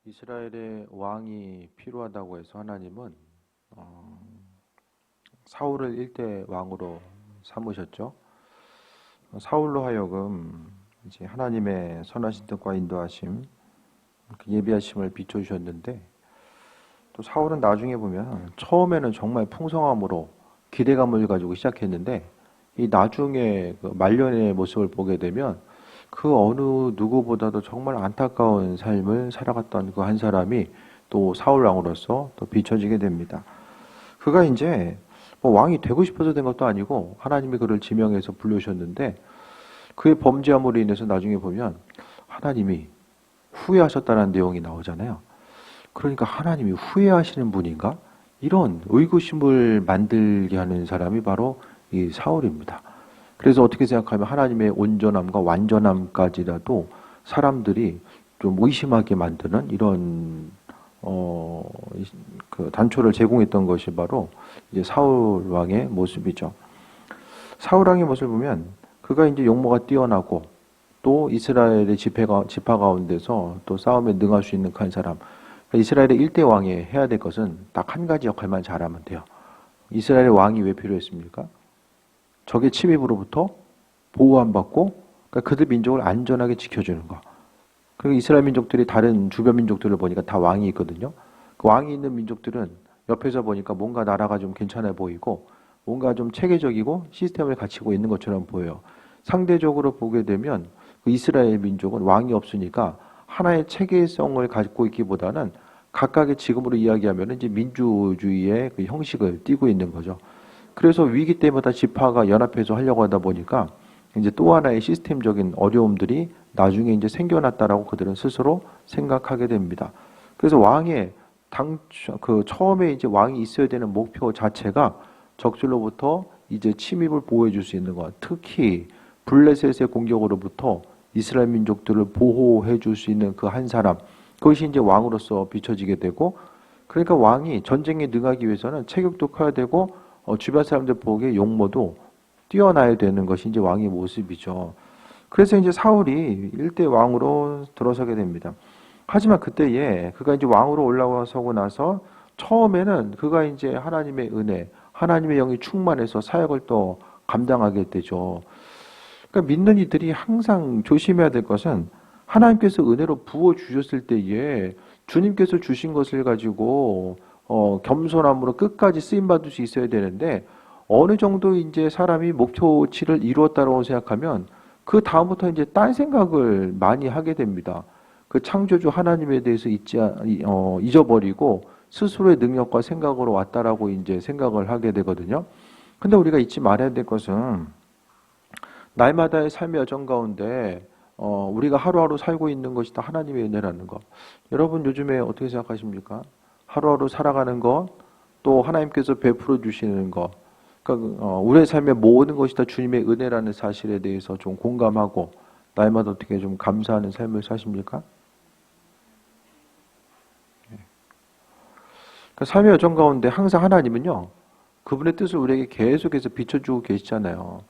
이스라엘의 왕이 필요하다고 해서 하나님은 어, 사울을 일대 왕으로 삼으셨죠. 사울로 하여금 이제 하나님의 선하신 뜻과 인도하심, 그 예비하심을 비춰주셨는데, 또 사울은 나중에 보면 처음에는 정말 풍성함으로 기대감을 가지고 시작했는데, 이 나중에 그 말년의 모습을 보게 되면 그 어느 누구보다도 정말 안타까운 삶을 살아갔던 그 한 사람이 또 사울 왕으로서 또 비춰지게 됩니다. 그가 이제 뭐 왕이 되고 싶어서 된 것도 아니고 하나님이 그를 지명해서 불러주셨는데, 그의 범죄함으로 인해서 나중에 보면 하나님이 후회하셨다는 내용이 나오잖아요. 그러니까 하나님이 후회하시는 분인가? 이런 의구심을 만들게 하는 사람이 바로 이 사울입니다. 그래서 어떻게 생각하면 하나님의 온전함과 완전함까지라도 사람들이 좀 의심하게 만드는 이런 그 단초를 제공했던 것이 바로 이제 사울 왕의 모습이죠. 사울 왕의 모습을 보면 그가 이제 용모가 뛰어나고 또 이스라엘의 지파 가운데서 또 싸움에 능할 수 있는 한 사람. 그러니까 이스라엘의 일대 왕이 해야 될 것은 딱 한 가지 역할만 잘하면 돼요. 이스라엘의 왕이 왜 필요했습니까? 적의 침입으로부터 보호 안 받고, 그러니까 그들 민족을 안전하게 지켜주는 거. 그리고 이스라엘 민족들이 다른 주변 민족들을 보니까 다 왕이 있거든요. 그 왕이 있는 민족들은 옆에서 보니까 뭔가 나라가 좀 괜찮아 보이고 뭔가 좀 체계적이고 시스템을 갖추고 있는 것처럼 보여요. 상대적으로 보게 되면 그 이스라엘 민족은 왕이 없으니까 하나의 체계성을 갖고 있기보다는 각각의 지금으로 이야기하면 이제 민주주의의 그 형식을 띠고 있는 거죠. 그래서 위기 때마다 지파가 연합해서 하려고 하다 보니까 이제 또 하나의 시스템적인 어려움들이 나중에 이제 생겨났다라고 그들은 스스로 생각하게 됩니다. 그래서 왕의 처음에 이제 왕이 있어야 되는 목표 자체가 적들로부터 이제 침입을 보호해 줄 수 있는 것, 특히 블레셋의 공격으로부터 이스라엘 민족들을 보호해 줄 수 있는 그 한 사람, 그것이 이제 왕으로서 비춰지게 되고, 그러니까 왕이 전쟁에 능하기 위해서는 체격도 커야 되고 주변 사람들 보기에 용모도 뛰어나야 되는 것이 이제 왕의 모습이죠. 그래서 이제 사울이 일대 왕으로 들어서게 됩니다. 하지만 그때에 그가 이제 왕으로 올라서고 나서 처음에는 그가 이제 하나님의 은혜, 하나님의 영이 충만해서 사역을 또 감당하게 되죠. 그러니까 믿는 이들이 항상 조심해야 될 것은 하나님께서 은혜로 부어 주셨을 때에 주님께서 주신 것을 가지고 겸손함으로 끝까지 쓰임 받을 수 있어야 되는데, 어느 정도 이제 사람이 목표치를 이루었다고 생각하면 그 다음부터 이제 딴 생각을 많이 하게 됩니다. 그 창조주 하나님에 대해서 잊어버리고 스스로의 능력과 생각으로 왔다라고 이제 생각을 하게 되거든요. 근데 우리가 잊지 말아야 될 것은 날마다의 삶의 여정 가운데 우리가 하루하루 살고 있는 것이 다 하나님의 은혜라는 것. 여러분 요즘에 어떻게 생각하십니까? 하루하루 살아가는 것, 또 하나님께서 베풀어 주시는 것, 그러니까 우리의 삶의 모든 것이 다 주님의 은혜라는 사실에 대해서 좀 공감하고 날마다 어떻게 좀 감사하는 삶을 사십니까? 그러니까 삶의 여정 가운데 항상 하나님은요, 그분의 뜻을 우리에게 계속해서 비춰주고 계시잖아요.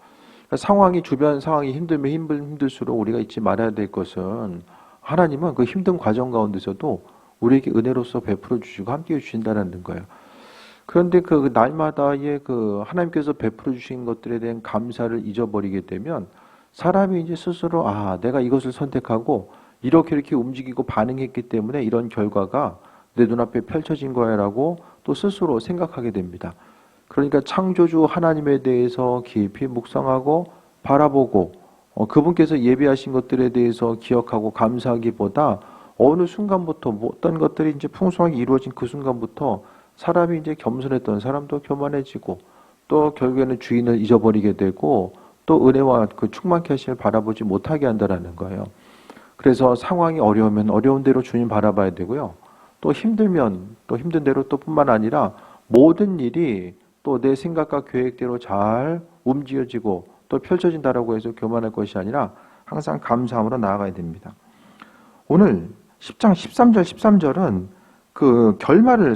그러니까 주변 상황이 힘들면 힘들수록 우리가 잊지 말아야 될 것은 하나님은 그 힘든 과정 가운데서도 우리에게 은혜로서 베풀어 주시고 함께 해 주신다는 거예요. 그런데 그 날마다의 그 하나님께서 베풀어 주신 것들에 대한 감사를 잊어버리게 되면 사람이 이제 스스로 내가 이것을 선택하고 이렇게 움직이고 반응했기 때문에 이런 결과가 내 눈앞에 펼쳐진 거야라고 또 스스로 생각하게 됩니다. 그러니까 창조주 하나님에 대해서 깊이 묵상하고 바라보고 그분께서 예비하신 것들에 대해서 기억하고 감사하기보다 어느 순간부터 어떤 것들이 이제 풍성하게 이루어진 그 순간부터 사람이 이제 겸손했던 사람도 교만해지고 또 결국에는 주인을 잊어버리게 되고 또 은혜와 그 충만케 하심을 바라보지 못하게 한다라는 거예요. 그래서 상황이 어려우면 어려운 대로 주님 바라봐야 되고요. 또 힘들면 또 힘든 대로 또 뿐만 아니라 모든 일이 또 내 생각과 계획대로 잘 움직여지고 또 펼쳐진다라고 해서 교만할 것이 아니라 항상 감사함으로 나아가야 됩니다. 오늘 10장 13절 13절은 그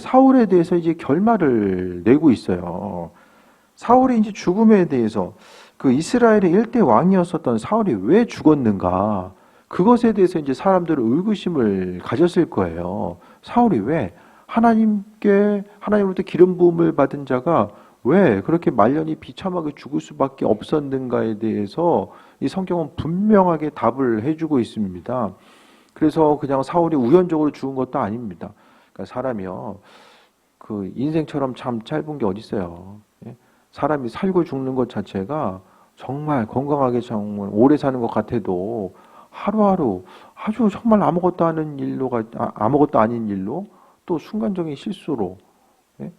사울에 대해서 이제 결말을 내고 있어요. 사울의 이제 죽음에 대해서 그 이스라엘의 일대 왕이었었던 사울이 왜 죽었는가? 그것에 대해서 이제 사람들은 의구심을 가졌을 거예요. 사울이 왜 하나님으로부터 기름 부음을 받은 자가 왜 그렇게 말년이 비참하게 죽을 수밖에 없었는가에 대해서 이 성경은 분명하게 답을 해주고 있습니다. 그래서 그냥 사울이 우연적으로 죽은 것도 아닙니다. 그러니까 사람이요, 그 인생처럼 참 짧은 게 어디 있어요. 예? 사람이 살고 죽는 것 자체가 정말 건강하게 정말 오래 사는 것 같아도 하루하루 아주 정말 아무것도 아닌 일로 또 순간적인 실수로, 예?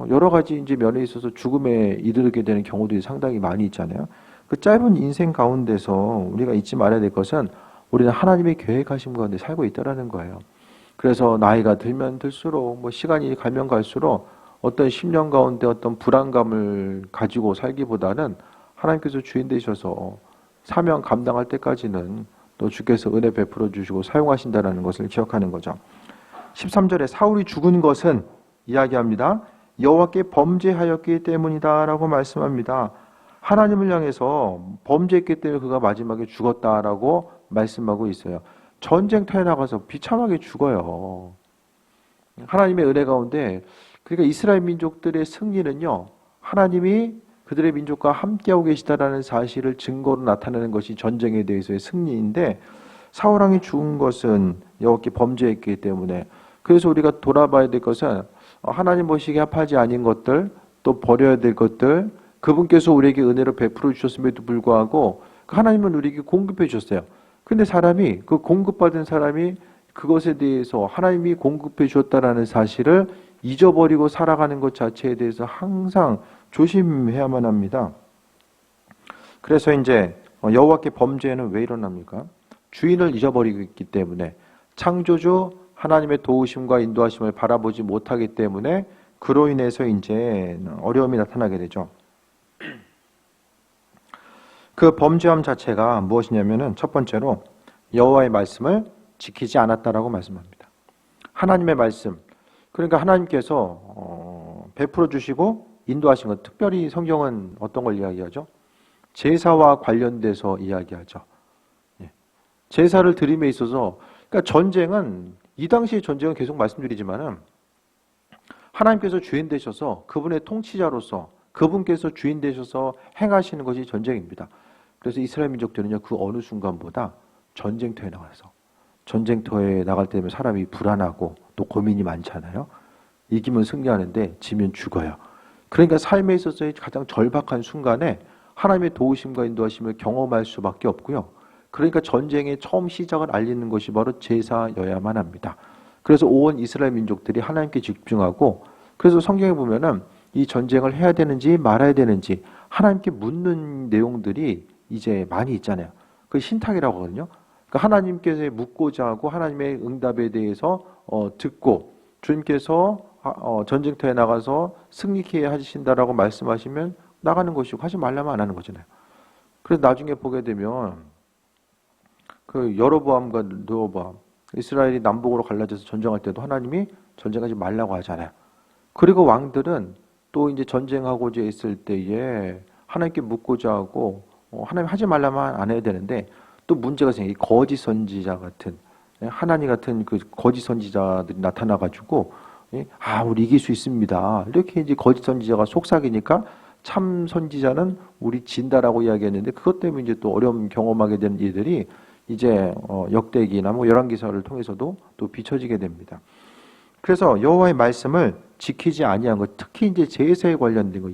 여러 가지 이제 면에 있어서 죽음에 이르게 되는 경우들이 상당히 많이 있잖아요. 그 짧은 인생 가운데서 우리가 잊지 말아야 될 것은 우리는 하나님의 계획하심 가운데 살고 있다라는 거예요. 그래서 나이가 들면 들수록 시간이 가면 갈수록 어떤 10년 가운데 어떤 불안감을 가지고 살기보다는 하나님께서 주인 되셔서 사명 감당할 때까지는 또 주께서 은혜 베풀어 주시고 사용하신다는 것을 기억하는 거죠. 13절에 사울이 죽은 것은 이야기합니다. 여호와께 범죄하였기 때문이다 라고 말씀합니다. 하나님을 향해서 범죄했기 때문에 그가 마지막에 죽었다라고 말씀하고 있어요. 전쟁터에 나가서 비참하게 죽어요. 하나님의 은혜 가운데, 그러니까 이스라엘 민족들의 승리는요, 하나님이 그들의 민족과 함께하고 계시다라는 사실을 증거로 나타내는 것이 전쟁에 대해서의 승리인데, 사울왕이 죽은 것은 여호와께 범죄했기 때문에, 그래서 우리가 돌아봐야 될 것은 하나님 보시기에 합하지 아닌 것들, 또 버려야 될 것들, 그분께서 우리에게 은혜로 베풀어 주셨음에도 불구하고 하나님은 우리에게 공급해 주셨어요. 근데 그 공급받은 사람이 그것에 대해서 하나님이 공급해 주었다라는 사실을 잊어버리고 살아가는 것 자체에 대해서 항상 조심해야만 합니다. 그래서 이제 여호와께 범죄는 왜 일어납니까? 주인을 잊어버리고 있기 때문에, 창조주 하나님의 도우심과 인도하심을 바라보지 못하기 때문에 그로 인해서 이제 어려움이 나타나게 되죠. 그 범죄함 자체가 무엇이냐면은 첫 번째로 여호와의 말씀을 지키지 않았다라고 말씀합니다. 하나님의 말씀, 그러니까 하나님께서 베풀어 주시고 인도하신 것, 특별히 성경은 어떤 걸 이야기하죠? 제사와 관련돼서 이야기하죠. 제사를 드림에 있어서, 그러니까 전쟁은, 이 당시의 전쟁은 계속 말씀드리지만은 하나님께서 주인 되셔서 그분의 통치자로서 그분께서 주인 되셔서 행하시는 것이 전쟁입니다. 그래서 이스라엘 민족들은요, 그 어느 순간보다 전쟁터에 나갈 때면 사람이 불안하고 또 고민이 많잖아요. 이기면 승리하는데 지면 죽어요. 그러니까 삶에 있어서의 가장 절박한 순간에 하나님의 도우심과 인도하심을 경험할 수밖에 없고요. 그러니까 전쟁의 처음 시작을 알리는 것이 바로 제사여야만 합니다. 그래서 온 이스라엘 민족들이 하나님께 집중하고, 그래서 성경에 보면은 이 전쟁을 해야 되는지 말아야 되는지 하나님께 묻는 내용들이 이제 많이 있잖아요. 그 신탁이라고 하거든요. 그러니까 하나님께서 묻고자 하고 하나님의 응답에 대해서 듣고, 주님께서 전쟁터에 나가서 승리케 하신다라고 말씀하시면 나가는 것이고, 하지 말라면 안 하는 거잖아요. 그래서 나중에 보게 되면 그 여로보암과 르호보암, 이스라엘이 남북으로 갈라져서 전쟁할 때도 하나님이 전쟁하지 말라고 하잖아요. 그리고 왕들은 또 이제 전쟁하고자 있을 때에 하나님께 묻고자 하고 하나님 하지 말라면 안 해야 되는데, 또 문제가 생겨. 거짓 선지자 같은, 하나님 같은 그 거짓 선지자들이 나타나가지고, 우리 이길 수 있습니다, 이렇게 이제 거짓 선지자가 속삭이니까 참 선지자는 우리 진다라고 이야기했는데, 그것 때문에 이제 또 어려움 경험하게 되는 일들이 이제 역대기나 열왕기서를 통해서도 또 비춰지게 됩니다. 그래서 여호와의 말씀을 지키지 아니한 것, 특히 이제 제사에 관련된 거,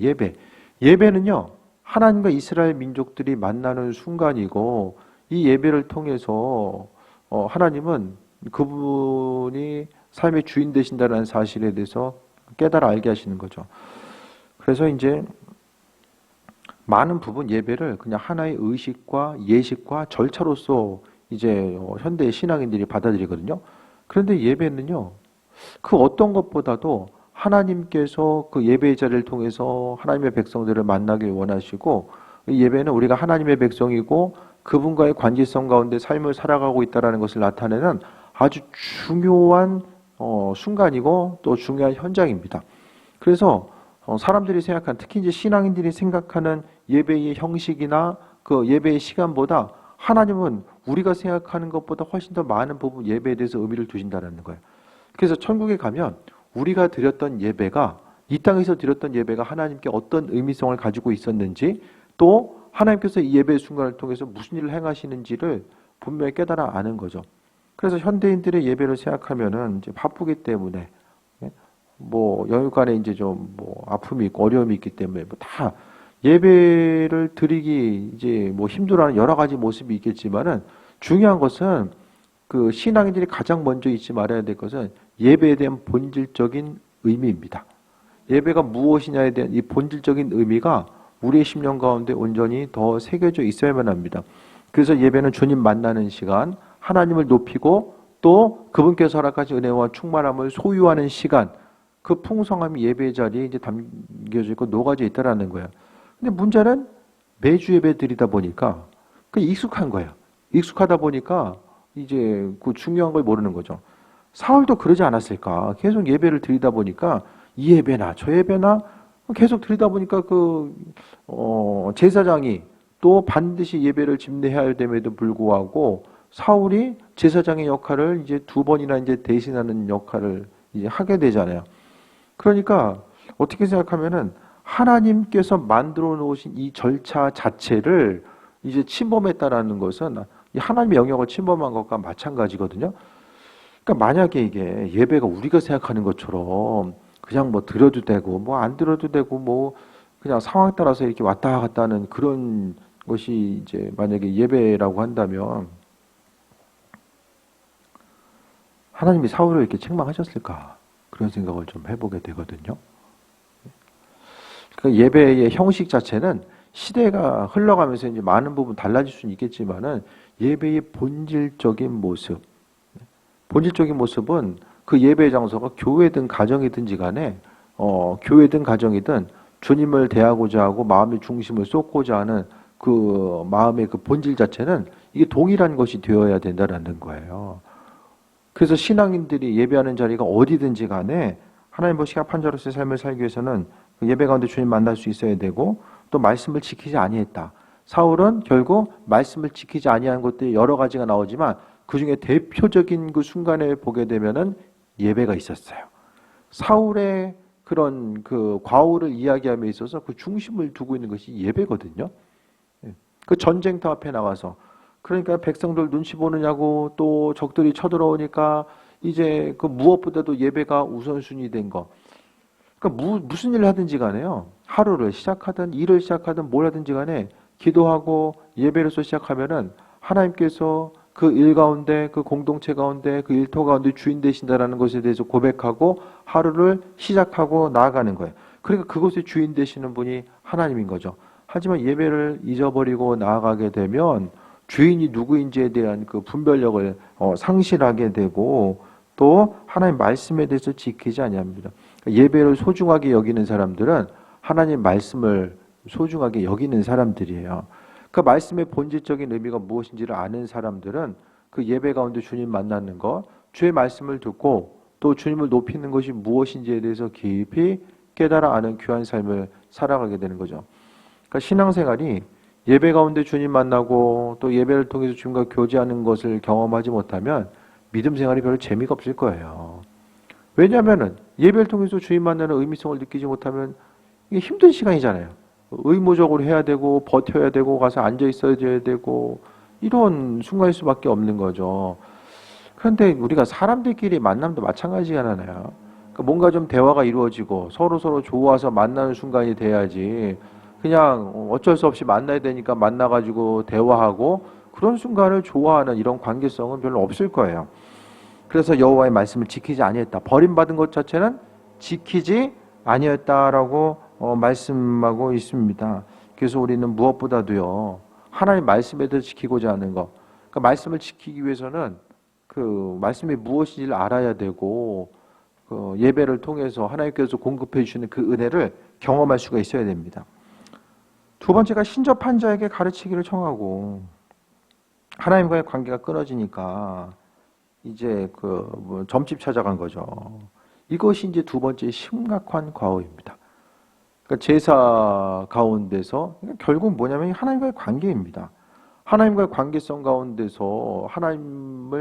예배는요, 하나님과 이스라엘 민족들이 만나는 순간이고, 이 예배를 통해서 하나님은 그분이 삶의 주인 되신다는 사실에 대해서 깨달아 알게 하시는 거죠. 그래서 이제 많은 부분 예배를 그냥 하나의 의식과 예식과 절차로서 이제 현대 신앙인들이 받아들이거든요. 그런데 예배는요, 그 어떤 것보다도 하나님께서 그 예배의 자리를 통해서 하나님의 백성들을 만나길 원하시고, 이 예배는 우리가 하나님의 백성이고 그분과의 관계성 가운데 삶을 살아가고 있다는 것을 나타내는 아주 중요한 순간이고 또 중요한 현장입니다. 그래서 사람들이 생각한, 특히 이제 신앙인들이 생각하는 예배의 형식이나 그 예배의 시간보다 하나님은 우리가 생각하는 것보다 훨씬 더 많은 부분 예배에 대해서 의미를 두신다는 거예요. 그래서 천국에 가면 우리가 드렸던 예배가 이 땅에서 드렸던 예배가 하나님께 어떤 의미성을 가지고 있었는지 또 하나님께서 이 예배의 순간을 통해서 무슨 일을 행하시는지를 분명히 깨달아 아는 거죠. 그래서 현대인들의 예배를 생각하면은 이제 바쁘기 때문에 뭐 여유간에 이제 좀 뭐 아픔이 있고 어려움이 있기 때문에 뭐 다 예배를 드리기 이제 뭐 힘들어하는 여러 가지 모습이 있겠지만은 중요한 것은 그 신앙인들이 가장 먼저 잊지 말아야 될 것은 예배에 대한 본질적인 의미입니다. 예배가 무엇이냐에 대한 이 본질적인 의미가 우리의 심령 가운데 온전히 더 새겨져 있어야만 합니다. 그래서 예배는 주님 만나는 시간, 하나님을 높이고 또 그분께서 허락하신 은혜와 충만함을 소유하는 시간, 그 풍성함이 예배 자리에 이제 담겨져 있고 녹아져 있다라는 거예요. 근데 문제는 매주 예배 드리다 보니까 그 익숙한 거예요. 익숙하다 보니까 이제 그 중요한 걸 모르는 거죠. 사울도 그러지 않았을까? 계속 예배를 드리다 보니까 이 예배나 저 예배나 계속 드리다 보니까 제사장이 또 반드시 예배를 집례해야 됨에도 불구하고 사울이 제사장의 역할을 이제 두 번이나 이제 대신하는 역할을 이제 하게 되잖아요. 그러니까 어떻게 생각하면은 하나님께서 만들어 놓으신 이 절차 자체를 이제 침범했다라는 것은 이 하나님의 영역을 침범한 것과 마찬가지거든요. 그러니까 만약에 이게 예배가 우리가 생각하는 것처럼 그냥 뭐 드려도 되고 뭐 안 드려도 되고 뭐 그냥 상황에 따라서 이렇게 왔다 갔다 하는 그런 것이 이제 만약에 예배라고 한다면 하나님이 사울을 이렇게 책망하셨을까? 그런 생각을 좀 해보게 되거든요. 그 예배의 형식 자체는 시대가 흘러가면서 이제 많은 부분 달라질 수는 있겠지만은 예배의 본질적인 모습은 그 예배의 장소가 교회든 가정이든지 간에 교회든 가정이든 주님을 대하고자 하고 마음의 중심을 쏟고자 하는 그 마음의 그 본질 자체는 이게 동일한 것이 되어야 된다는 거예요. 그래서 신앙인들이 예배하는 자리가 어디든지 간에 하나님 보시기에 합한 자로서의 삶을 살기 위해서는 그 예배 가운데 주님 만날 수 있어야 되고 또 말씀을 지키지 아니했다. 사울은 결국 말씀을 지키지 아니한 것들이 여러 가지가 나오지만 그 중에 대표적인 그 순간에 보게 되면은 예배가 있었어요. 사울의 그런 그 과오를 이야기함에 있어서 그 중심을 두고 있는 것이 예배거든요. 그 전쟁터 앞에 나와서 그러니까 백성들 눈치 보느냐고 또 적들이 쳐들어오니까 이제 그 무엇보다도 예배가 우선순위 된 거. 그러니까 무슨 일을 하든지 간에요. 하루를 시작하든 일을 시작하든 뭘 하든지 간에 기도하고 예배로서 시작하면은 하나님께서 그 일 가운데 그 공동체 가운데 그 일터 가운데 주인 되신다라는 것에 대해서 고백하고 하루를 시작하고 나아가는 거예요. 그러니까 그것의 주인 되시는 분이 하나님인 거죠. 하지만 예배를 잊어버리고 나아가게 되면 주인이 누구인지에 대한 그 분별력을 상실하게 되고 또 하나님 말씀에 대해서 지키지 아니합니다. 예배를 소중하게 여기는 사람들은 하나님 말씀을 소중하게 여기는 사람들이에요. 그 말씀의 본질적인 의미가 무엇인지를 아는 사람들은 그 예배 가운데 주님 만나는 것, 주의 말씀을 듣고 또 주님을 높이는 것이 무엇인지에 대해서 깊이 깨달아 아는 귀한 삶을 살아가게 되는 거죠. 그러니까 신앙생활이 예배 가운데 주님 만나고 또 예배를 통해서 주님과 교제하는 것을 경험하지 못하면 믿음 생활이 별로 재미가 없을 거예요. 왜냐하면 예배를 통해서 주님 만나는 의미성을 느끼지 못하면 이게 힘든 시간이잖아요. 의무적으로 해야 되고 버텨야 되고 가서 앉아 있어야 되고 이런 순간일 수밖에 없는 거죠. 그런데 우리가 사람들끼리 만남도 마찬가지잖아요. 그러니까 뭔가 좀 대화가 이루어지고 서로 좋아서 만나는 순간이 돼야지 그냥 어쩔 수 없이 만나야 되니까 만나가지고 대화하고 그런 순간을 좋아하는 이런 관계성은 별로 없을 거예요. 그래서 여호와의 말씀을 지키지 아니했다. 버림받은 것 자체는 지키지 아니했다라고 말씀하고 있습니다. 그래서 우리는 무엇보다도요 하나님 말씀에 대해서 지키고자 하는 것. 그러니까 말씀을 지키기 위해서는 그 말씀이 무엇인지를 알아야 되고 그 예배를 통해서 하나님께서 공급해 주시는 그 은혜를 경험할 수가 있어야 됩니다. 두 번째가 신접한 자에게 가르치기를 청하고 하나님과의 관계가 끊어지니까 이제 뭐 점집 찾아간 거죠. 이것이 이제 두 번째 심각한 과오입니다. 그러니까 제사 가운데서 그러니까 결국 뭐냐면 하나님과의 관계입니다. 하나님과의 관계성 가운데서 하나님이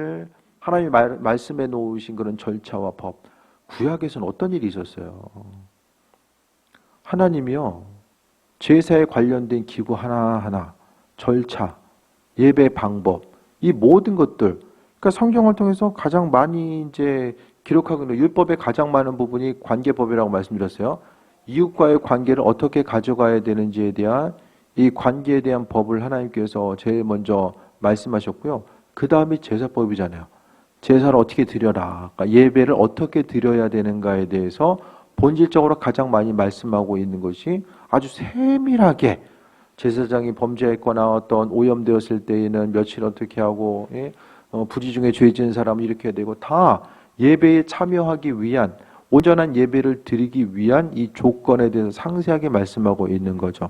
말씀해 놓으신 그런 절차와 법, 구약에서는 어떤 일이 있었어요? 하나님이요, 제사에 관련된 기구 하나하나, 절차, 예배 방법, 이 모든 것들, 그러니까 성경을 통해서 가장 많이 이제 기록하고 있는 율법의 가장 많은 부분이 관계법이라고 말씀드렸어요. 이웃과의 관계를 어떻게 가져가야 되는지에 대한 이 관계에 대한 법을 하나님께서 제일 먼저 말씀하셨고요. 그 다음이 제사법이잖아요. 제사를 어떻게 드려라, 그러니까 예배를 어떻게 드려야 되는가에 대해서 본질적으로 가장 많이 말씀하고 있는 것이 아주 세밀하게 제사장이 범죄했거나 어떤 오염되었을 때에는 며칠 어떻게 하고, 부지 중에 죄 지은 사람은 이렇게 해야 되고, 다 예배에 참여하기 위한, 온전한 예배를 드리기 위한 이 조건에 대해서 상세하게 말씀하고 있는 거죠.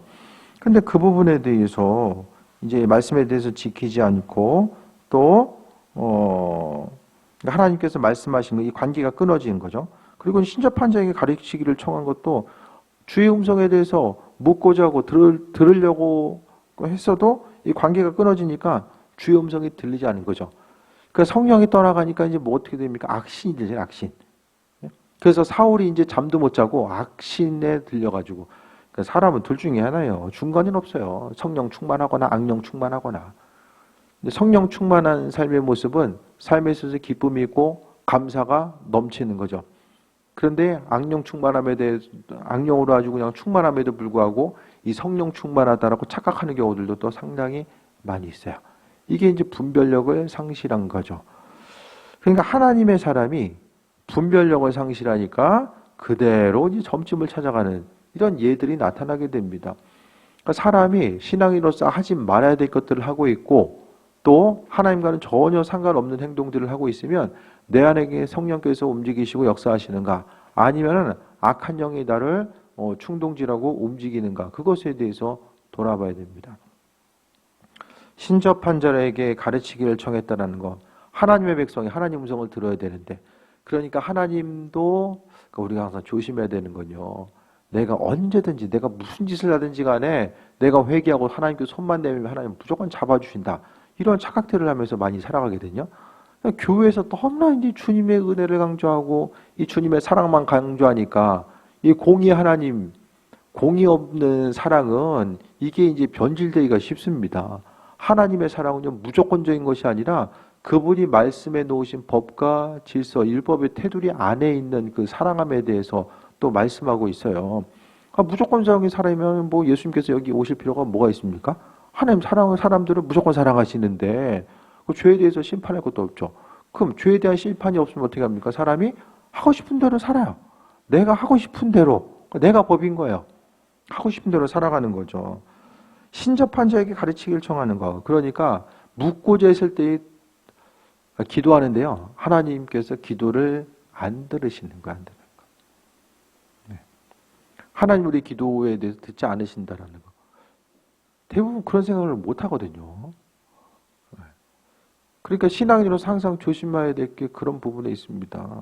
근데 그 부분에 대해서 이제 말씀에 대해서 지키지 않고 또 하나님께서 말씀하신 이 관계가 끊어지는 거죠. 그리고 신접한 자에게 가르치기를 청한 것도 주의 음성에 대해서 묻고자 하고 들으려고 했어도 이 관계가 끊어지니까 주의 음성이 들리지 않은 거죠. 그 성령이 떠나가니까 이제 뭐 어떻게 됩니까? 악신이 되죠, 악신. 그래서 사울이 이제 잠도 못 자고 악신에 들려가지고, 그러니까 사람은 둘 중에 하나예요. 중간은 없어요. 성령 충만하거나 악령 충만하거나. 근데 성령 충만한 삶의 모습은 삶에 있어서 기쁨이 있고 감사가 넘치는 거죠. 그런데 악령 충만함에 대해서 악령으로 아주 그냥 충만함에도 불구하고 이 성령 충만하다라고 착각하는 경우들도 또 상당히 많이 있어요. 이게 이제 분별력을 상실한 거죠. 그러니까 하나님의 사람이 분별력을 상실하니까 그대로 이제 점집을 찾아가는 이런 예들이 나타나게 됩니다. 그러니까 사람이 신앙인으로서 하지 말아야 될 것들을 하고 있고 또 하나님과는 전혀 상관없는 행동들을 하고 있으면 내 안에 성령께서 움직이시고 역사하시는가, 아니면은 악한 영이 나를 충동질하고 움직이는가, 그것에 대해서 돌아봐야 됩니다. 신접한 자에게 가르치기를 청했다는 것, 하나님의 백성이 하나님 음성을 들어야 되는데, 그러니까 하나님도 우리가 항상 조심해야 되는 건요, 내가 언제든지 내가 무슨 짓을 하든지 간에 내가 회개하고 하나님께 손만 내밀면 하나님 무조건 잡아주신다, 이런 착각들을 하면서 많이 살아가거든요. 교회에서 너무나 이제 주님의 은혜를 강조하고 이 주님의 사랑만 강조하니까 이 공의 하나님, 공의 없는 사랑은 이게 이제 변질되기가 쉽습니다. 하나님의 사랑은요, 무조건적인 것이 아니라 그분이 말씀해 놓으신 법과 질서, 율법의 테두리 안에 있는 그 사랑함에 대해서 또 말씀하고 있어요. 무조건적인 사랑이면 뭐 예수님께서 여기 오실 필요가 뭐가 있습니까? 하나님 사랑하는 사람들은 무조건 사랑하시는데 그 죄에 대해서 심판할 것도 없죠. 그럼 죄에 대한 심판이 없으면 어떻게 합니까? 사람이 하고 싶은 대로 살아요. 내가 하고 싶은 대로, 내가 법인 거예요. 하고 싶은 대로 살아가는 거죠. 신접한 자에게 가르치기를 청하는 거. 그러니까 묻고자 했을 때 기도하는데요, 하나님께서 기도를 안 들으시는 거예요. 안 들으는 거. 네. 하나님 우리 기도에 대해서 듣지 않으신다라는 거. 대부분 그런 생각을 못 하거든요. 그러니까 신앙인으로서 항상 조심해야 될 게 그런 부분에 있습니다.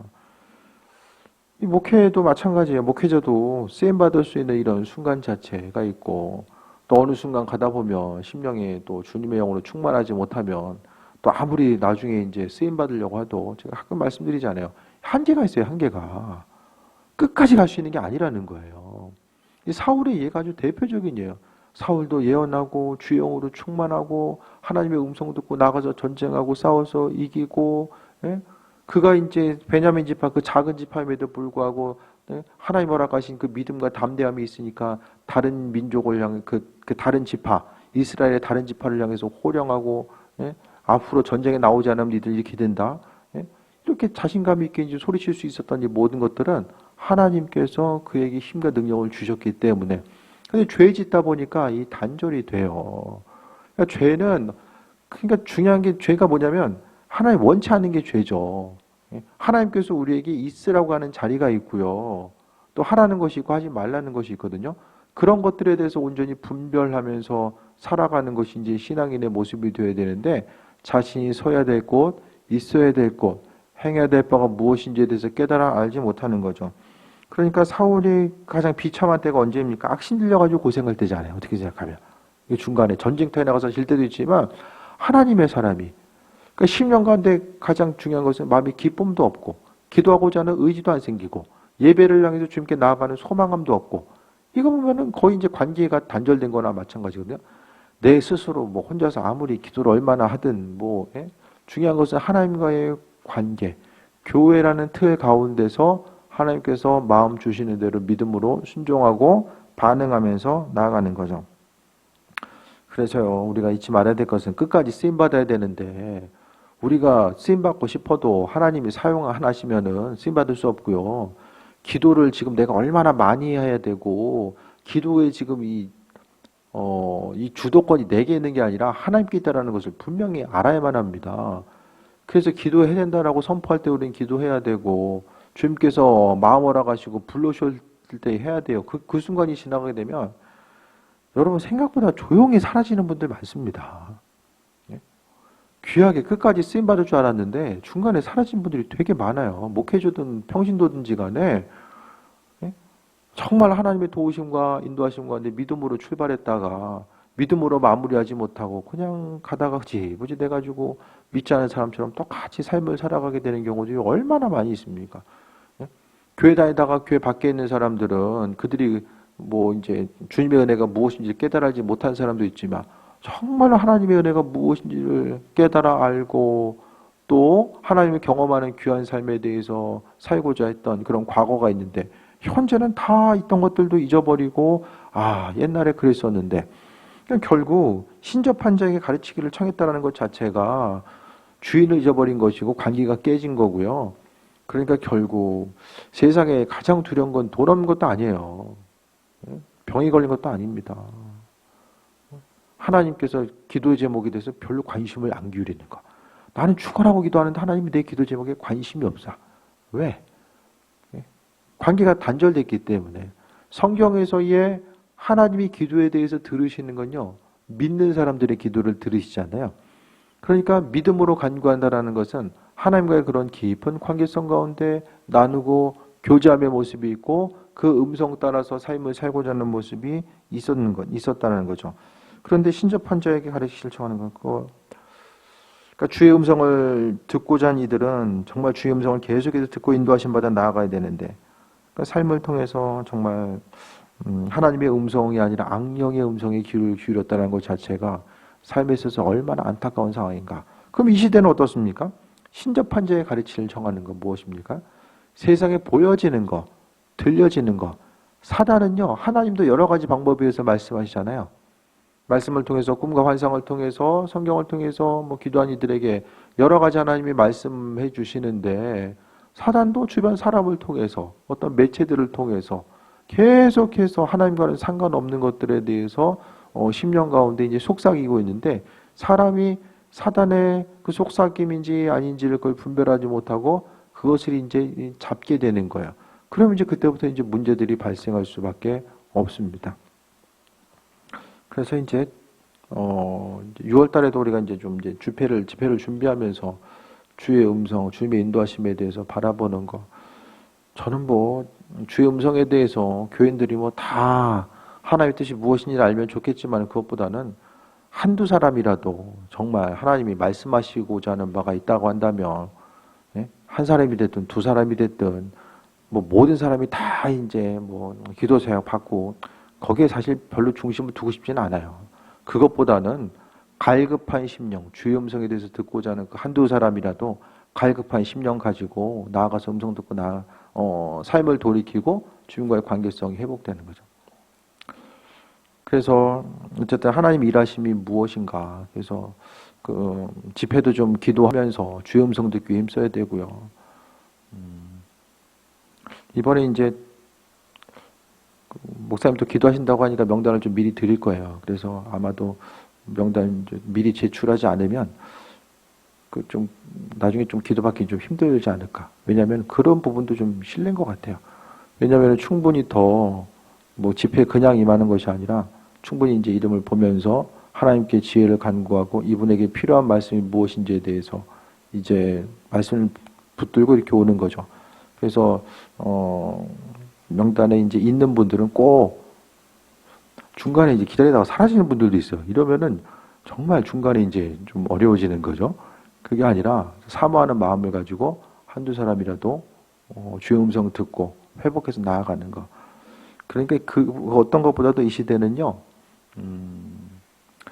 이 목회도 마찬가지예요. 목회자도 쓰임받을 수 있는 이런 순간 자체가 있고, 또 어느 순간 가다 보면 심령에 또 주님의 영으로 충만하지 못하면 또 아무리 나중에 이제 쓰임받으려고 해도 제가 가끔 말씀드리잖아요. 한계가 있어요, 한계가. 끝까지 갈 수 있는 게 아니라는 거예요. 이 사울의 예가 아주 대표적인 예예요. 사울도 예언하고 주영으로 충만하고 하나님의 음성 듣고 나가서 전쟁하고 싸워서 이기고, 그가 이제 베냐민 지파, 그 작은 지파임에도 불구하고 하나님 허락하신 그 믿음과 담대함이 있으니까 다른 민족을 향해 그 다른 지파, 이스라엘의 다른 지파를 향해서 호령하고, 앞으로 전쟁에 나오지 않으면 니들 이렇게 된다, 이렇게 자신감 있게 이제 소리칠 수 있었던 이 모든 것들은 하나님께서 그에게 힘과 능력을 주셨기 때문에. 근데 죄 짓다 보니까 이 단절이 돼요. 그러니까 죄는, 그러니까 중요한 게 죄가 뭐냐면 하나님 원치 않는 게 죄죠. 하나님께서 우리에게 있으라고 하는 자리가 있고요, 또 하라는 것이 있고 하지 말라는 것이 있거든요. 그런 것들에 대해서 온전히 분별하면서 살아가는 것이 이제 신앙인의 모습이 되어야 되는데, 자신이 서야 될 곳, 있어야 될 곳, 행해야 될 바가 무엇인지에 대해서 깨달아 알지 못하는 거죠. 그러니까 사울이 가장 비참한 때가 언제입니까? 악신 들려가지고 고생할 때잖아요. 어떻게 생각하면. 이 중간에 전쟁터에 나가서 질 때도 있지만 하나님의 사람이 그러니까 10년 가운데 가장 중요한 것은 마음에 기쁨도 없고 기도하고자 하는 의지도 안 생기고 예배를 향해서 주님께 나아가는 소망감도 없고 이거 보면은 거의 이제 관계가 단절된 거나 마찬가지거든요. 내 스스로 뭐 혼자서 아무리 기도를 얼마나 하든 뭐 중요한 것은 하나님과의 관계, 교회라는 틀 가운데서 하나님께서 마음 주시는 대로 믿음으로 순종하고 반응하면서 나아가는 거죠. 그래서요, 우리가 잊지 말아야 될 것은 끝까지 쓰임받아야 되는데 우리가 쓰임받고 싶어도 하나님이 사용하시면은 쓰임받을 수 없고요. 기도를 지금 내가 얼마나 많이 해야 되고 기도에 지금 이 주도권이 내게 있는 게 아니라 하나님께 있다라는 것을 분명히 알아야만 합니다. 그래서 기도해야 된다라고 선포할 때 우리는 기도해야 되고 주님께서 마음 허락하시고 불러오실 때 해야 돼요. 그 순간이 지나가게 되면 여러분 생각보다 조용히 사라지는 분들 많습니다. 귀하게 끝까지 쓰임받을 줄 알았는데 중간에 사라진 분들이 되게 많아요. 목회자든 평신도든지 간에 정말 하나님의 도우심과 인도하심 가운데 믿음으로 출발했다가 믿음으로 마무리하지 못하고 그냥 가다가 흐지부지 돼가지고 믿지 않은 사람처럼 똑같이 삶을 살아가게 되는 경우들이 얼마나 많이 있습니까? 교회 다니다가 교회 밖에 있는 사람들은 그들이 뭐 이제 주님의 은혜가 무엇인지 깨달지 못한 사람도 있지만 정말 하나님의 은혜가 무엇인지를 깨달아 알고 또 하나님을 경험하는 귀한 삶에 대해서 살고자 했던 그런 과거가 있는데 현재는 다 있던 것들도 잊어버리고 옛날에 그랬었는데 결국 신접한 자에게 가르치기를 청했다는 것 자체가 주인을 잊어버린 것이고 관계가 깨진 거고요. 그러니까 결국 세상에 가장 두려운 건 돈 없는 것도 아니에요. 병이 걸린 것도 아닙니다. 하나님께서 기도의 제목에 대해서 별로 관심을 안 기울이는 거. 나는 축원하고 기도하는데 하나님이 내 기도 제목에 관심이 없어. 왜? 관계가 단절됐기 때문에. 성경에서의 하나님이 기도에 대해서 들으시는 건요. 믿는 사람들의 기도를 들으시잖아요. 그러니까 믿음으로 간구한다라는 것은 하나님과의 그런 깊은 관계성 가운데 나누고 교제함의 모습이 있고 그 음성 따라서 삶을 살고자 하는 모습이 있었다는 거죠. 그런데 신접한 자에게 가르치기를 청하는 건 그러니까 주의 음성을 듣고자 한 이들은 정말 주의 음성을 계속해서 듣고 인도하신 바다 나아가야 되는데 그러니까 삶을 통해서 정말 하나님의 음성이 아니라 악령의 음성에 귀를 기울였다는 것 자체가 삶에 있어서 얼마나 안타까운 상황인가. 그럼 이 시대는 어떻습니까? 신접한 자의 가르치기를 청하는 건 무엇입니까? 세상에 보여지는 거, 들려지는 거. 사단은요, 하나님도 여러 가지 방법에 의해서 말씀하시잖아요. 말씀을 통해서 꿈과 환상을 통해서 성경을 통해서 뭐 기도한 이들에게 여러 가지 하나님이 말씀해 주시는데 사단도 주변 사람을 통해서 어떤 매체들을 통해서 계속해서 하나님과는 상관없는 것들에 대해서 10년 가운데 이제 속삭이고 있는데 사람이 사단의 그 속삭임인지 아닌지를 그걸 분별하지 못하고 그것을 이제 잡게 되는 거예요. 그러면 이제 그때부터 이제 문제들이 발생할 수밖에 없습니다. 그래서 이제 6월 달에도 우리가 이제 좀 이제 집회를 준비하면서 주의 음성, 주님의 인도하심에 대해서 바라보는 거. 저는 뭐 주의 음성에 대해서 교인들이 뭐 다 하나님의 뜻이 무엇인지 알면 좋겠지만 그것보다는 한두 사람이라도 정말 하나님이 말씀하시고자 하는 바가 있다고 한다면 한 사람이 됐든 두 사람이 됐든 뭐 모든 사람이 다 이제 뭐 기도 사역 받고 거기에 사실 별로 중심을 두고 싶지는 않아요. 그것보다는 갈급한 심령, 주의 음성에 대해서 듣고자 하는 그 한두 사람이라도 갈급한 심령 가지고 나아가서 음성 듣고 삶을 돌이키고 주님과의 관계성이 회복되는 거죠. 그래서 어쨌든 하나님 일하심이 무엇인가. 그래서 그 집회도 좀 기도하면서 주의 음성 듣기 힘써야 되고요. 이번에 이제 목사님도 기도하신다고 하니까 명단을 좀 미리 드릴 거예요. 그래서 아마도 명단 미리 제출하지 않으면 그 좀 나중에 좀 기도받기 좀 힘들지 않을까. 왜냐하면 그런 부분도 좀 실례인 것 같아요. 왜냐하면 충분히 더 뭐 집회에 그냥 임하는 것이 아니라 충분히 이제 이름을 보면서 하나님께 지혜를 간구하고 이분에게 필요한 말씀이 무엇인지에 대해서 이제 말씀을 붙들고 이렇게 오는 거죠. 그래서 명단에 이제 있는 분들은 꼭 중간에 이제 기다리다가 사라지는 분들도 있어요. 이러면은 정말 중간에 이제 좀 어려워지는 거죠. 그게 아니라 사모하는 마음을 가지고 한두 사람이라도 주의 음성 듣고 회복해서 나아가는 거. 그러니까 그 어떤 것보다도 이 시대는요,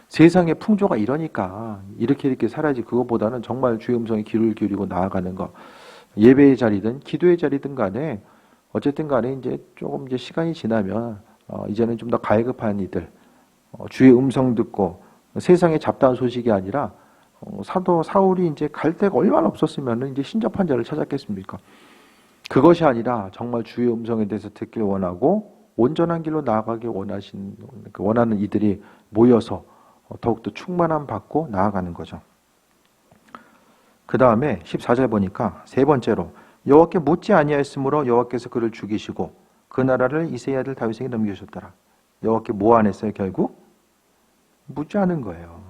세상의 풍조가 이러니까 이렇게 살아야지 그것보다는 정말 주의 음성에 귀를 기울이고 나아가는 거. 예배의 자리든 기도의 자리든 간에 어쨌든 간에 이제 조금 이제 시간이 지나면 이제는 좀 더 갈급한 이들, 주의 음성 듣고 세상에 잡다한 소식이 아니라 사도 사울이 이제 갈 데가 얼마나 없었으면 이제 신접한 자를 찾았겠습니까? 그것이 아니라 정말 주의 음성에 대해서 듣길 원하고 온전한 길로 나아가길 원하는 이들이 모여서 더욱더 충만함 받고 나아가는 거죠. 그 다음에 14절 보니까 세 번째로 여호와께 묻지 아니하였으므로 여호와께서 그를 죽이시고 그 나라를 이새의 아들 다윗에게 넘기셨더라. 여호와께 뭐 안 했어요? 결국 묻지 않은 거예요.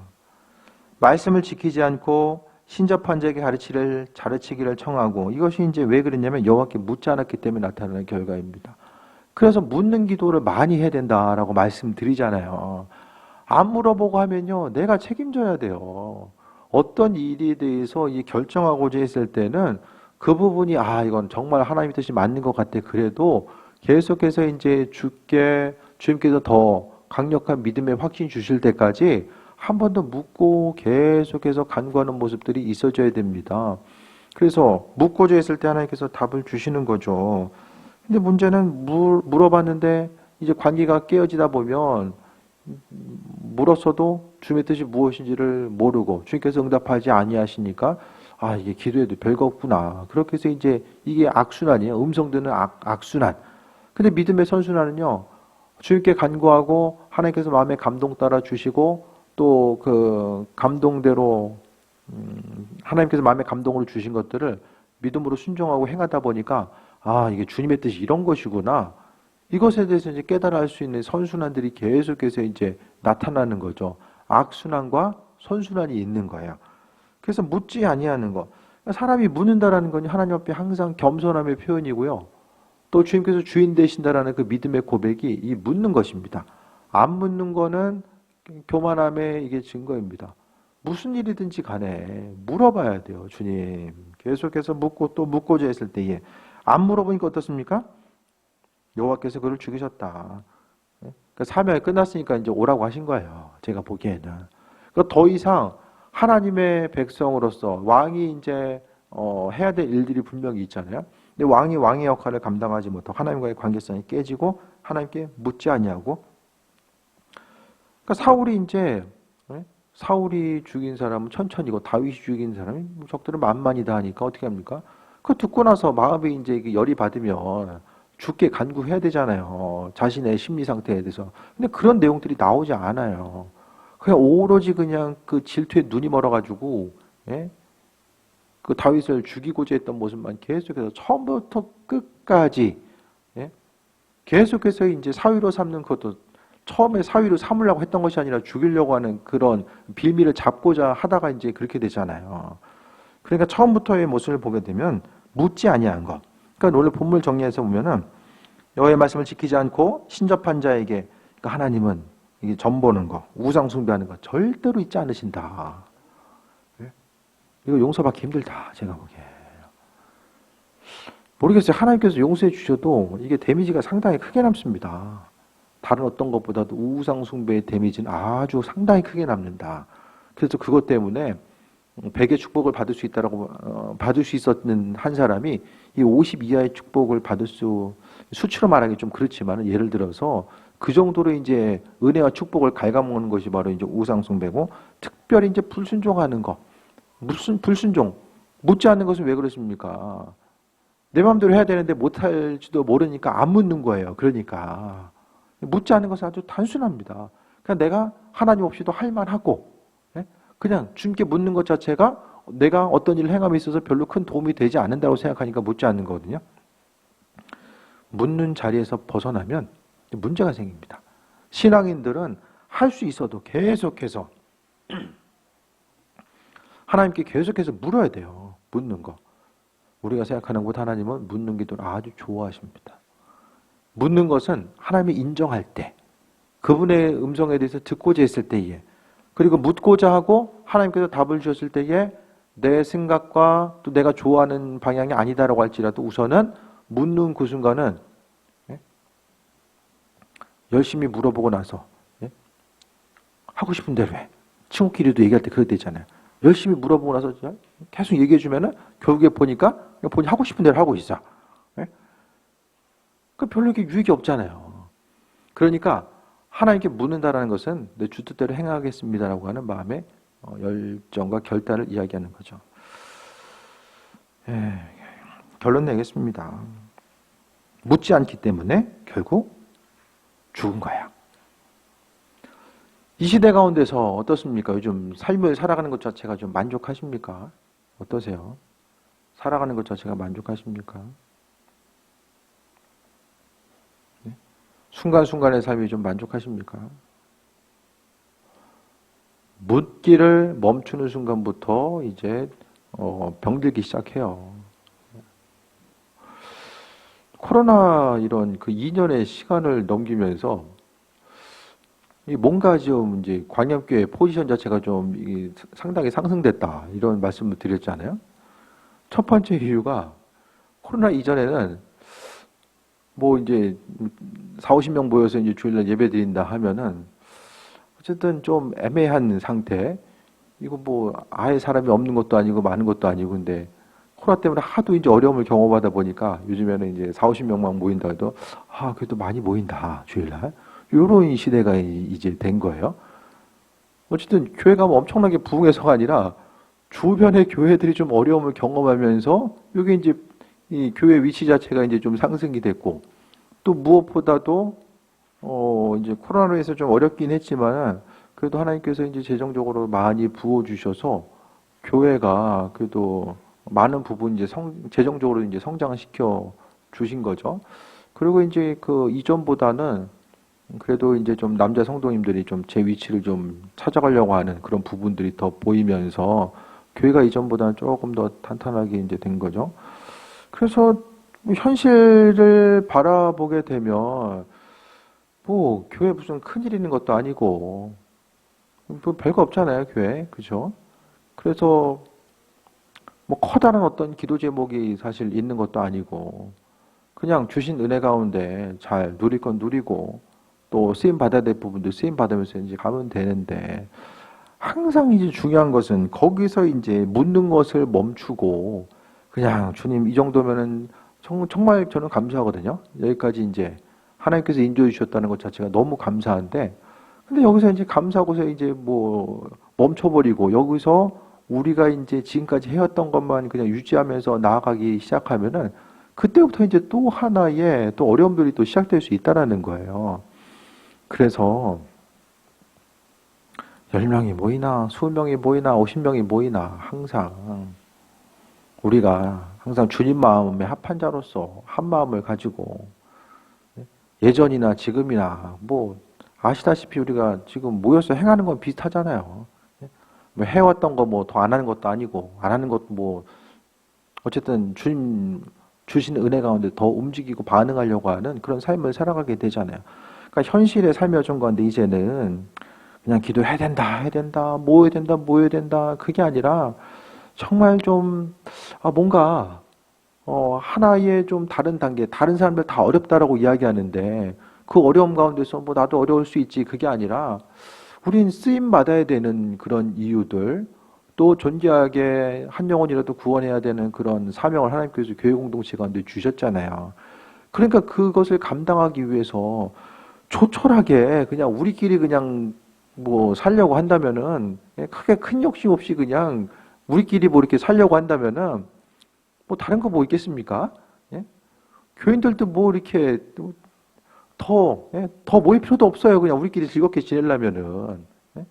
말씀을 지키지 않고 신접한 자에게 가르치기를 청하고 이것이 이제 왜 그랬냐면 여호와께 묻지 않았기 때문에 나타나는 결과입니다. 그래서 묻는 기도를 많이 해야 된다라고 말씀드리잖아요. 안 물어보고 하면요, 내가 책임져야 돼요. 어떤 일에 대해서 결정하고자 했을 때는 그 부분이 이건 정말 하나님의 뜻이 맞는 것 같아. 그래도 계속해서 이제 주님께서 더 강력한 믿음의 확신 주실 때까지 한 번 더 묻고 계속해서 간구하는 모습들이 있어져야 됩니다. 그래서 묻고자 했을 때 하나님께서 답을 주시는 거죠. 근데 문제는 물어봤는데 이제 관계가 깨어지다 보면 물었어도 주님의 뜻이 무엇인지를 모르고 주님께서 응답하지 아니하시니까 이게 기도해도 별거 없구나. 그렇게 해서 이제 이게 악순환이에요. 음성 듣는 악순환. 근데 믿음의 선순환은요, 주님께 간구하고 하나님께서 마음에 감동 따라 주시고 또 그 감동대로 하나님께서 마음에 감동으로 주신 것들을 믿음으로 순종하고 행하다 보니까 이게 주님의 뜻이 이런 것이구나. 이것에 대해서 이제 깨달아 할 수 있는 선순환들이 계속해서 이제 나타나는 거죠. 악순환과 선순환이 있는 거예요. 그래서 묻지 아니하는 것. 사람이 묻는다라는 건 하나님 앞에 항상 겸손함의 표현이고요. 또 주님께서 주인 되신다라는 그 믿음의 고백이 이 묻는 것입니다. 안 묻는 거는 교만함의 이게 증거입니다. 무슨 일이든지 간에 물어봐야 돼요. 주님. 계속해서 묻고 또 묻고자 했을 때에 안 물어보니까 어떻습니까? 여호와께서 그를 죽이셨다. 그러니까 사명이 끝났으니까 이제 오라고 하신 거예요. 제가 보기에는. 그러니까 더 이상 하나님의 백성으로서 왕이 이제 해야 될 일들이 분명히 있잖아요. 근데 왕의 역할을 감당하지 못하고 하나님과의 관계성이 깨지고 하나님께 묻지 아니하고. 그러니까 사울이 죽인 사람은 천천히고 다윗이 죽인 사람이 적들은 만만이다 하니까 어떻게 합니까? 그거 듣고 나서 마음이 이제 열이 받으면 죽게 간구해야 되잖아요. 자신의 심리 상태에 대해서. 근데 그런 내용들이 나오지 않아요. 그냥 오로지 그냥 그 질투에 눈이 멀어가지고, 그 다윗을 죽이고자 했던 모습만 계속해서 처음부터 끝까지, 계속해서 이제 사위로 삼는 것도 처음에 사위로 삼으려고 했던 것이 아니라 죽이려고 하는 그런 빌미를 잡고자 하다가 이제 그렇게 되잖아요. 그러니까 처음부터의 모습을 보게 되면 묻지 아니한 것. 그러니까 오늘 본문 정리해서 보면은 여호와의 말씀을 지키지 않고 신접한 자에게, 그러니까 하나님은 이게 점보는 거, 우상 숭배하는 거 절대로 잊지 않으신다. 이거 용서받기 힘들다. 제가 보기에. 모르겠어요. 하나님께서 용서해 주셔도 이게 데미지가 상당히 크게 남습니다. 다른 어떤 것보다도 우상 숭배의 데미지는 아주 상당히 크게 남는다. 그래서 그것 때문에 100의 축복을 받을 수 있다라고 받을 수 있었는 한 사람이 이 50 이하의 축복을 받을 수치로 말하기 좀 그렇지만 예를 들어서 그 정도로 이제 은혜와 축복을 갉아먹는 것이 바로 이제 우상 숭배고, 특별히 이제 불순종하는 거. 무슨 불순종? 묻지 않는 것은 왜 그렇습니까? 내 마음대로 해야 되는데 못할지도 모르니까 안 묻는 거예요. 그러니까 묻지 않는 것은 아주 단순합니다. 그냥 내가 하나님 없이도 할 만하고, 그냥 주님께 묻는 것 자체가 내가 어떤 일을 행함에 있어서 별로 큰 도움이 되지 않는다고 생각하니까 묻지 않는 거거든요. 묻는 자리에서 벗어나면 문제가 생깁니다. 신앙인들은 할 수 있어도 계속해서 하나님께 계속해서 물어야 돼요. 묻는 거. 우리가 생각하는 것 하나님은 묻는 기도를 아주 좋아하십니다. 묻는 것은 하나님이 인정할 때, 그분의 음성에 대해서 듣고자 했을 때에, 그리고 묻고자 하고 하나님께서 답을 주셨을 때에 내 생각과 또 내가 좋아하는 방향이 아니다라고 할지라도 우선은 묻는 그 순간은 열심히 물어보고 나서 하고 싶은 대로 해. 친구끼리도 얘기할 때 그럴 때 있잖아요. 열심히 물어보고 나서 계속 얘기해 주면은 결국에 보니까 본인이 하고 싶은 대로 하고 있어. 그 별로 이렇게 유익이 없잖아요. 그러니까 하나님께 묻는다라는 것은 내 주 뜻대로 행하겠습니다라고 하는 마음의 열정과 결단을 이야기하는 거죠. 결론 내겠습니다. 묻지 않기 때문에 결국 죽은 거야. 이 시대 가운데서 어떻습니까? 요즘 삶을 살아가는 것 자체가 좀 만족하십니까? 어떠세요? 살아가는 것 자체가 만족하십니까? 네? 순간순간의 삶이 좀 만족하십니까? 묻기를 멈추는 순간부터 이제 병들기 시작해요. 코로나 이런 그 2년의 시간을 넘기면서 뭔가 좀 이제 광역교회 포지션 자체가 좀 상당히 상승됐다 이런 말씀을 드렸잖아요. 첫 번째 이유가 코로나 이전에는 뭐 이제 4, 50명 모여서 이제 주일날 예배 드린다 하면은 어쨌든 좀 애매한 상태. 이거 뭐 아예 사람이 없는 것도 아니고 많은 것도 아니고 근데 코로나 때문에 하도 이제 어려움을 경험하다 보니까 요즘에는 이제 4, 50명만 모인다 해도 그래도 많이 모인다 주일날. 요런 시대가 이제 된 거예요. 어쨌든 교회가 뭐 엄청나게 부흥해서가 아니라 주변의 교회들이 좀 어려움을 경험하면서 이게 이제 이 교회 위치 자체가 이제 좀 상승이 됐고 또 무엇보다도 이제 코로나로 해서 좀 어렵긴 했지만 그래도 하나님께서 이제 재정적으로 많이 부어 주셔서 교회가 그래도 많은 부분 이제 재정적으로 이제 성장시켜 주신 거죠. 그리고 이제 그 이전보다는 그래도 이제 좀 남자 성도님들이 좀 제 위치를 좀 찾아가려고 하는 그런 부분들이 더 보이면서 교회가 이전보다는 조금 더 탄탄하게 이제 된 거죠. 그래서 뭐 현실을 바라보게 되면 뭐 교회 무슨 큰일 있는 것도 아니고 뭐 별거 없잖아요, 교회. 그죠? 그래서 뭐 커다란 어떤 기도 제목이 사실 있는 것도 아니고 그냥 주신 은혜 가운데 잘 누릴 건 누리고 또 쓰임 받아야 될 부분도 쓰임 받으면서 이제 가면 되는데 항상 이제 중요한 것은 거기서 이제 묻는 것을 멈추고 그냥 주님 이 정도면은 정말 저는 감사하거든요. 여기까지 이제 하나님께서 인도해 주셨다는 것 자체가 너무 감사한데 근데 여기서 이제 감사하고서 이제 뭐 멈춰버리고 여기서 우리가 이제 지금까지 해왔던 것만 그냥 유지하면서 나아가기 시작하면은 그때부터 이제 또 하나의 또 어려움들이 또 시작될 수 있다라는 거예요. 그래서 10명이 모이나 20명이 모이나 50명이 모이나 항상 우리가 항상 주님 마음에 합한 자로서 한 마음을 가지고 예전이나 지금이나 뭐 아시다시피 우리가 지금 모여서 행하는 건 비슷하잖아요. 뭐 해왔던 거 뭐 더 안 하는 것도 아니고 안 하는 것도 뭐 어쨌든 주님 주신 은혜 가운데 더 움직이고 반응하려고 하는 그런 삶을 살아가게 되잖아요. 그러니까 현실의 삶이 어떤 건데 이제는 그냥 기도해야 된다, 해야 된다, 모여야 된다, 모여야 된다 그게 아니라 정말 좀 뭔가 하나의 좀 다른 단계, 다른 사람들 다 어렵다라고 이야기하는데 그 어려움 가운데서 뭐 나도 어려울 수 있지 그게 아니라 우린 쓰임 받아야 되는 그런 이유들 또 존재하게 한 영혼이라도 구원해야 되는 그런 사명을 하나님께서 교회 공동체 가운데 주셨잖아요. 그러니까 그것을 감당하기 위해서 조촐하게 그냥 우리끼리 그냥 뭐 살려고 한다면은 크게 큰 욕심 없이 그냥 우리끼리 뭐 이렇게 살려고 한다면은 뭐 다른 거 뭐 있겠습니까? 예? 교인들도 뭐 이렇게 더 모일 필요도 없어요. 그냥 우리끼리 즐겁게 지내려면은. 예?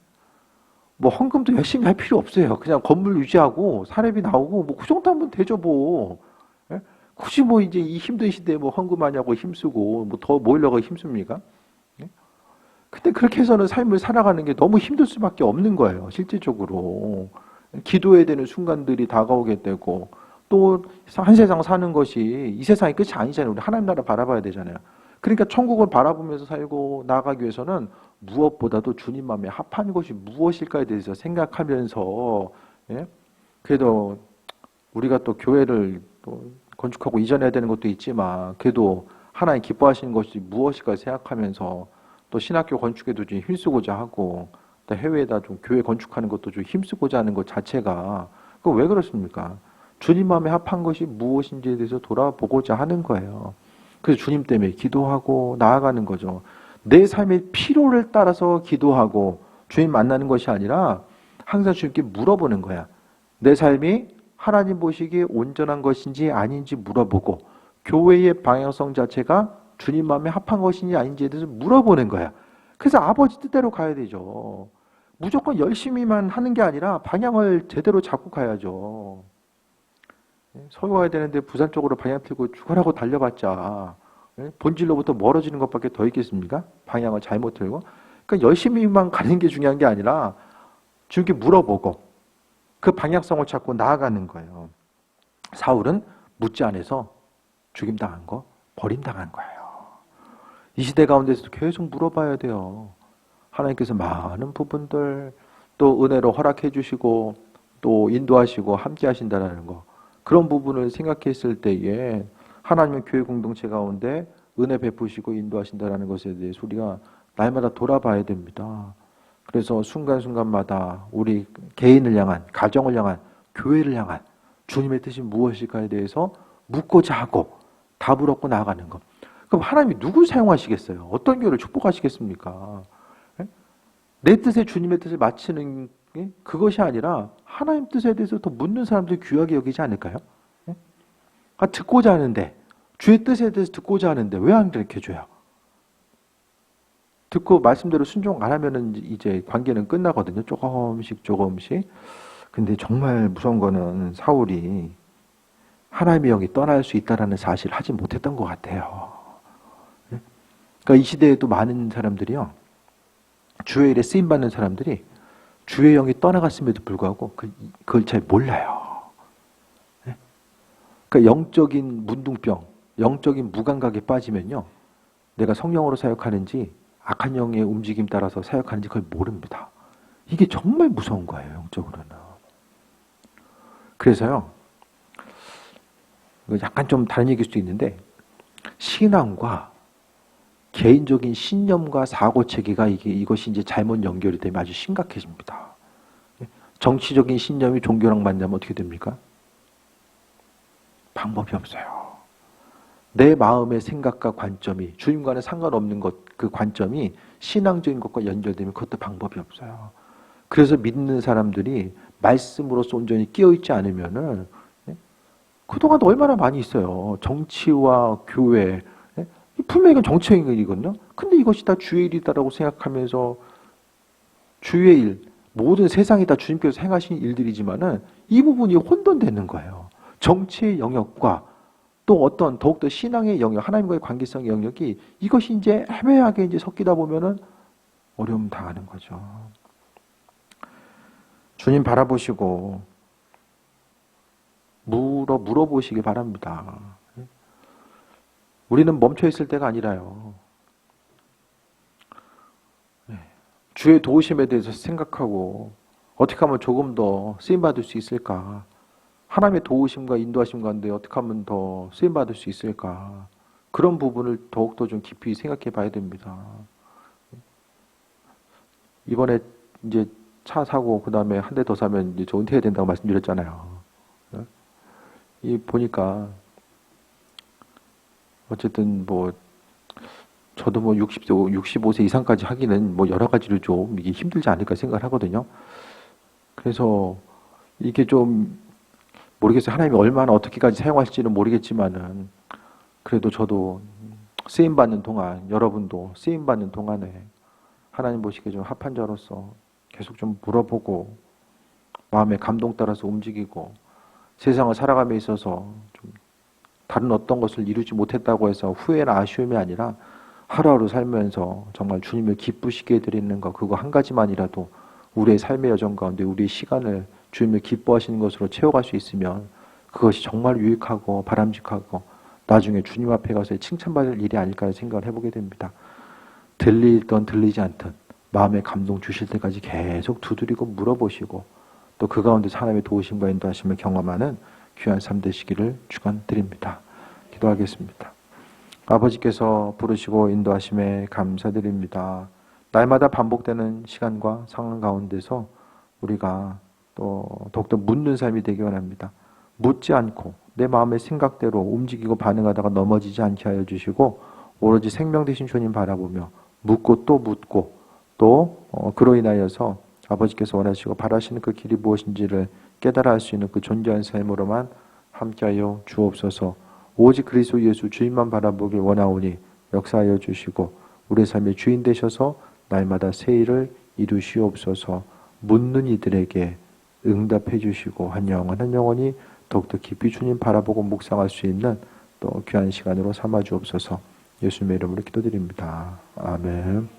뭐 헌금도 열심히 할 필요 없어요. 그냥 건물 유지하고 사례비 나오고 뭐 그 정도 하면 되죠 뭐. 예? 굳이 뭐 이제 이 힘든 시대에 뭐 헌금하냐고 힘쓰고 뭐 더 모이려고 힘씁니까? 예? 근데 그렇게 해서는 삶을 살아가는 게 너무 힘들 수밖에 없는 거예요. 실질적으로. 기도해야 되는 순간들이 다가오게 되고 또 한 세상 사는 것이 이 세상이 끝이 아니잖아요. 우리 하나님 나라 바라봐야 되잖아요. 그러니까 천국을 바라보면서 살고 나아가기 위해서는 무엇보다도 주님 마음에 합한 것이 무엇일까에 대해서 생각하면서, 예? 그래도 우리가 또 교회를 또 건축하고 이전해야 되는 것도 있지만 그래도 하나님 기뻐하시는 것이 무엇일까 생각하면서 또 신학교 건축에도 좀 힘쓰고자 하고 또 해외에다 좀 교회 건축하는 것도 좀 힘쓰고자 하는 것 자체가 그 왜 그렇습니까? 주님 마음에 합한 것이 무엇인지에 대해서 돌아보고자 하는 거예요. 그래서 주님 때문에 기도하고 나아가는 거죠. 내 삶의 필요를 따라서 기도하고 주님 만나는 것이 아니라 항상 주님께 물어보는 거야. 내 삶이 하나님 보시기에 온전한 것인지 아닌지 물어보고 교회의 방향성 자체가 주님 마음에 합한 것인지 아닌지에 대해서 물어보는 거야. 그래서 아버지 뜻대로 가야 되죠. 무조건 열심히만 하는 게 아니라 방향을 제대로 잡고 가야죠. 서울 와야 되는데 부산 쪽으로 방향 틀고 죽으라고 달려봤자 본질로부터 멀어지는 것밖에 더 있겠습니까? 방향을 잘못 틀고. 그러니까 열심히만 가는 게 중요한 게 아니라 주님께 물어보고 그 방향성을 찾고 나아가는 거예요. 사울은 묻지 않아서 죽임당한 거, 버림당한 거예요. 이 시대 가운데서도 계속 물어봐야 돼요. 하나님께서 많은 부분들 또 은혜로 허락해 주시고 또 인도하시고 함께 하신다는 거. 그런 부분을 생각했을 때에 하나님의 교회 공동체 가운데 은혜 베푸시고 인도하신다는 것에 대해서 우리가 날마다 돌아봐야 됩니다. 그래서 순간순간마다 우리 개인을 향한, 가정을 향한, 교회를 향한 주님의 뜻이 무엇일까에 대해서 묻고자 하고 답을 얻고 나아가는 것. 그럼 하나님이 누굴 사용하시겠어요? 어떤 교회를 축복하시겠습니까? 내 뜻에 주님의 뜻을 맞추는 게 그것이 아니라 하나님 뜻에 대해서 더 묻는 사람들이 귀하게 여기지 않을까요? 듣고자 하는데 주의 뜻에 대해서 듣고자 하는데 왜 안 가르쳐줘요? 듣고 말씀대로 순종 안 하면은 이제 관계는 끝나거든요. 조금씩. 근데 정말 무서운 거는 사울이 하나님의 영이 떠날 수 있다라는 사실을 하지 못했던 것 같아요. 그러니까 이 시대에도 많은 사람들이요. 주의 일에 쓰임받는 사람들이 주의 영이 떠나갔음에도 불구하고 그걸 잘 몰라요. 그러니까 영적인 문둥병, 영적인 무감각에 빠지면요. 내가 성령으로 사역하는지 악한 영의 움직임 따라서 사역하는지 그걸 모릅니다. 이게 정말 무서운 거예요. 영적으로는. 그래서요. 약간 좀 다른 얘기일 수도 있는데 신앙과 개인적인 신념과 사고체계가 이것이 이제 잘못 연결이 되면 아주 심각해집니다. 정치적인 신념이 종교랑 만나면 어떻게 됩니까? 방법이 없어요. 내 마음의 생각과 관점이 주님과는 상관없는 것, 그 관점이 신앙적인 것과 연결되면 그것도 방법이 없어요. 그래서 믿는 사람들이 말씀으로서 온전히 끼어있지 않으면은 그동안 얼마나 많이 있어요. 정치와 교회. 분명히 이건 정치적인 일이거든요. 근데 이것이 다 주의 일이다라고 생각하면서 주의 일, 모든 세상이 다 주님께서 행하신 일들이지만은 이 부분이 혼돈되는 거예요. 정치의 영역과 또 어떤 더욱더 신앙의 영역, 하나님과의 관계성의 영역이 이것이 이제 애매하게 이제 섞이다 보면은 어려움 당하는 거죠. 주님 바라보시고 물어보시기 바랍니다. 우리는 멈춰있을 때가 아니라요. 주의 도우심에 대해서 생각하고 어떻게 하면 조금 더 쓰임받을 수 있을까? 하나님의 도우심과 인도하심 가운데 어떻게 하면 더 쓰임받을 수 있을까? 그런 부분을 더욱더 좀 깊이 생각해 봐야 됩니다. 이번에 이제 차 사고 그 다음에 한 대 더 사면 이제 저 은퇴해야 된다고 말씀드렸잖아요. 이 보니까 어쨌든 뭐 저도 뭐 65세 이상까지 하기는 뭐 여러 가지로 좀 이게 힘들지 않을까 생각을 하거든요. 그래서 이게 좀 모르겠어요. 하나님이 얼마나 어떻게까지 사용하실지는 모르겠지만은 그래도 저도 쓰임 받는 동안 여러분도 쓰임 받는 동안에 하나님 보시기에 좀 합한 자로서 계속 좀 물어보고 마음의 감동 따라서 움직이고 세상을 살아감에 있어서 좀 다른 어떤 것을 이루지 못했다고 해서 후회나 아쉬움이 아니라 하루하루 살면서 정말 주님을 기쁘시게 해드리는 것, 그거 한 가지만이라도 우리의 삶의 여정 가운데 우리의 시간을 주님을 기뻐하시는 것으로 채워갈 수 있으면 그것이 정말 유익하고 바람직하고 나중에 주님 앞에 가서 칭찬받을 일이 아닐까 생각을 해보게 됩니다. 들리던 들리지 않던 마음의 감동 주실 때까지 계속 두드리고 물어보시고 또 그 가운데 하나님의 도우심과 인도하심을 경험하는 귀한 삶 되시기를 축원드립니다. 기도하겠습니다. 아버지께서 부르시고 인도하심에 감사드립니다. 날마다 반복되는 시간과 상황 가운데서 우리가 또 더욱더 묻는 삶이 되기 원합니다. 묻지 않고 내 마음의 생각대로 움직이고 반응하다가 넘어지지 않게 하여 주시고 오로지 생명 되신 주님 바라보며 묻고 또 묻고 또 그로 인하여서 아버지께서 원하시고 바라시는 그 길이 무엇인지를 깨달아 할 수 있는 그 존귀한 삶으로만 함께하여 주옵소서. 오직 그리스도 예수 주님만 바라보길 원하오니 역사하여 주시고 우리 삶의 주인 되셔서 날마다 새 일을 이루시옵소서. 묻는 이들에게 응답해 주시고 한 영혼 한 영혼이 더욱더 깊이 주님 바라보고 묵상할 수 있는 또 귀한 시간으로 삼아 주옵소서. 예수님의 이름으로 기도드립니다. 아멘.